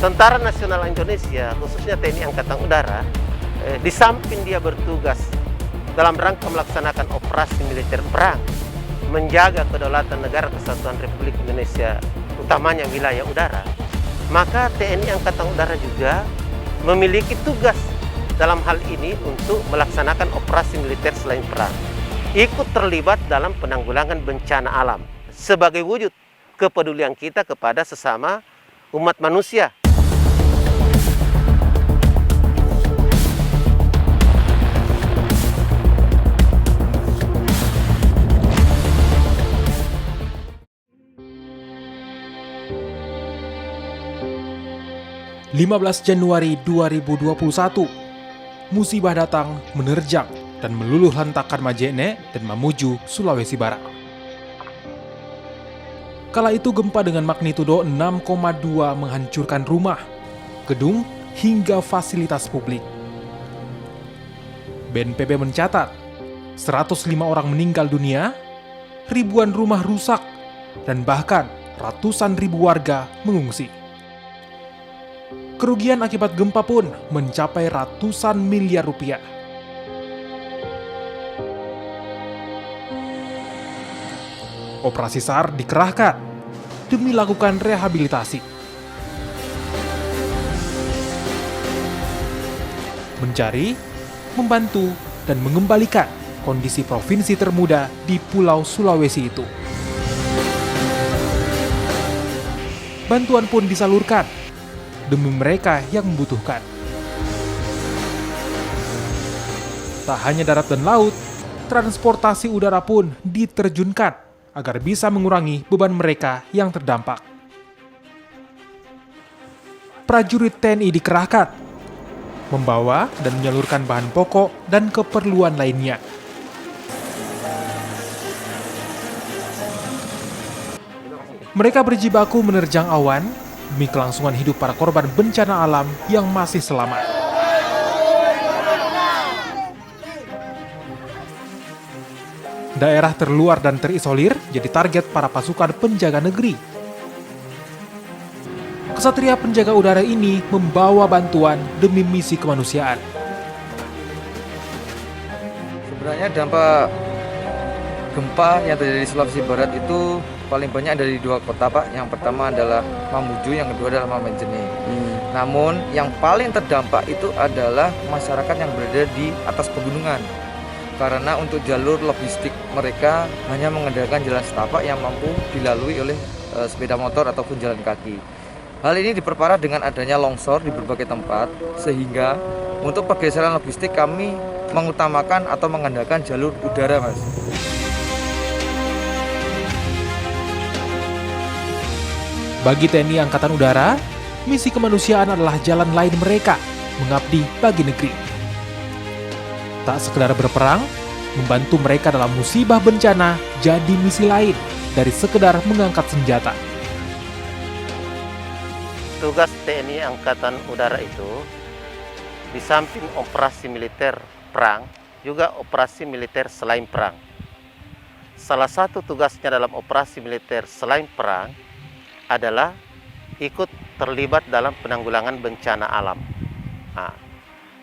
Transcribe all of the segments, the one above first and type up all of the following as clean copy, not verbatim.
Tentara Nasional Indonesia, khususnya TNI Angkatan Udara, di samping dia bertugas dalam rangka melaksanakan operasi militer perang, menjaga kedaulatan negara kesatuan Republik Indonesia, utamanya wilayah udara, maka TNI Angkatan Udara juga memiliki tugas dalam hal ini untuk melaksanakan operasi militer selain perang. Ikut terlibat dalam penanggulangan bencana alam sebagai wujud kepedulian kita kepada sesama umat manusia. (15 Januari 2021), musibah datang menerjang dan meluluh lantakkan Majene dan Mamuju, Sulawesi Barat. Kala itu gempa dengan magnitudo 6,2 menghancurkan rumah, gedung, hingga fasilitas publik. BNPB mencatat 105 orang meninggal dunia, ribuan rumah rusak, dan bahkan ratusan ribu warga mengungsi. Kerugian akibat gempa pun mencapai ratusan miliar rupiah. Operasi SAR dikerahkan demi lakukan rehabilitasi. Mencari, membantu, dan mengembalikan kondisi provinsi termuda di Pulau Sulawesi itu. Bantuan pun disalurkan demi mereka yang membutuhkan. Tak hanya darat dan laut, transportasi udara pun diterjunkan agar bisa mengurangi beban mereka yang terdampak. Prajurit TNI dikerahkan, membawa dan menyalurkan bahan pokok dan keperluan lainnya. Mereka berjibaku menerjang awan demi kelangsungan hidup para korban bencana alam yang masih selamat. Daerah terluar dan terisolir jadi target para pasukan penjaga negeri. Kesatria penjaga udara ini membawa bantuan demi misi kemanusiaan. Sebenarnya dampak gempa yang terjadi di Sulawesi Barat itu paling banyak dari dua kota, Pak. Yang pertama adalah Mamuju, yang kedua adalah Majene. Namun yang paling terdampak itu adalah masyarakat yang berada di atas pegunungan. Karena untuk jalur logistik mereka hanya mengandalkan jalan setapak yang mampu dilalui oleh sepeda motor ataupun jalan kaki. Hal ini diperparah dengan adanya longsor di berbagai tempat, sehingga untuk pergeseran logistik kami mengutamakan atau mengandalkan jalur udara, Mas. Bagi TNI Angkatan Udara, misi kemanusiaan adalah jalan lain mereka mengabdi bagi negeri. Tak sekedar berperang, membantu mereka dalam musibah bencana jadi misi lain dari sekedar mengangkat senjata. Tugas TNI Angkatan Udara itu, di samping operasi militer perang, juga operasi militer selain perang. Salah satu tugasnya dalam operasi militer selain perang adalah ikut terlibat dalam penanggulangan bencana alam.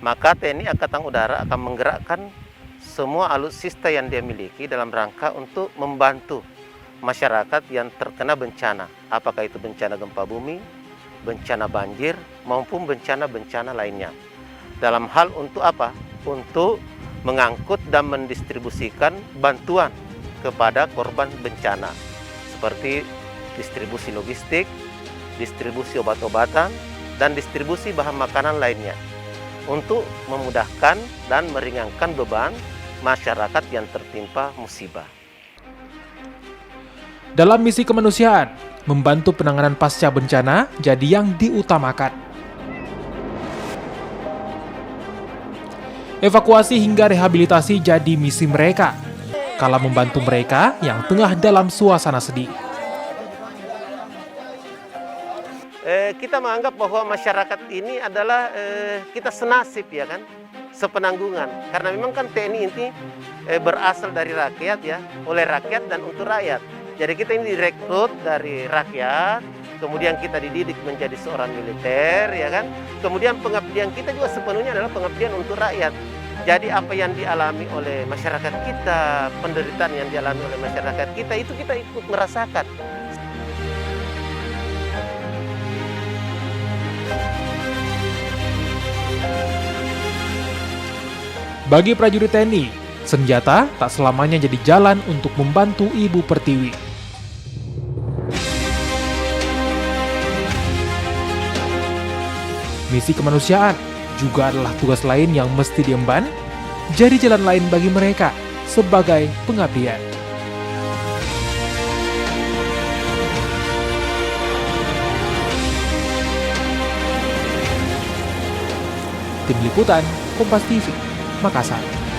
Maka TNI Angkatan Udara akan menggerakkan semua alutsista yang dia miliki dalam rangka untuk membantu masyarakat yang terkena bencana, apakah itu bencana gempa bumi, bencana banjir, maupun bencana-bencana lainnya. Dalam hal untuk apa? Untuk mengangkut dan mendistribusikan bantuan kepada korban bencana, seperti distribusi logistik, distribusi obat-obatan, dan distribusi bahan makanan lainnya, untuk memudahkan dan meringankan beban masyarakat yang tertimpa musibah. Dalam misi kemanusiaan, membantu penanganan pasca bencana jadi yang diutamakan. Evakuasi hingga rehabilitasi jadi misi mereka, kala membantu mereka yang tengah dalam suasana sedih. Kita menganggap bahwa masyarakat ini adalah kita senasib, ya kan, sepenanggungan. Karena memang kan TNI ini berasal dari rakyat, ya, oleh rakyat dan untuk rakyat. Jadi kita ini direkrut dari rakyat kemudian kita dididik menjadi seorang militer, ya kan? Kemudian pengabdian kita juga sepenuhnya adalah pengabdian untuk rakyat. Jadi apa yang dialami oleh masyarakat kita, penderitaan yang dialami oleh masyarakat kita, itu kita ikut merasakan. Bagi prajurit TNI, senjata tak selamanya jadi jalan untuk membantu Ibu Pertiwi. Misi kemanusiaan juga adalah tugas lain yang mesti diemban, jadi jalan lain bagi mereka sebagai pengabdian. Tim Liputan, Kompas TV, Makassar.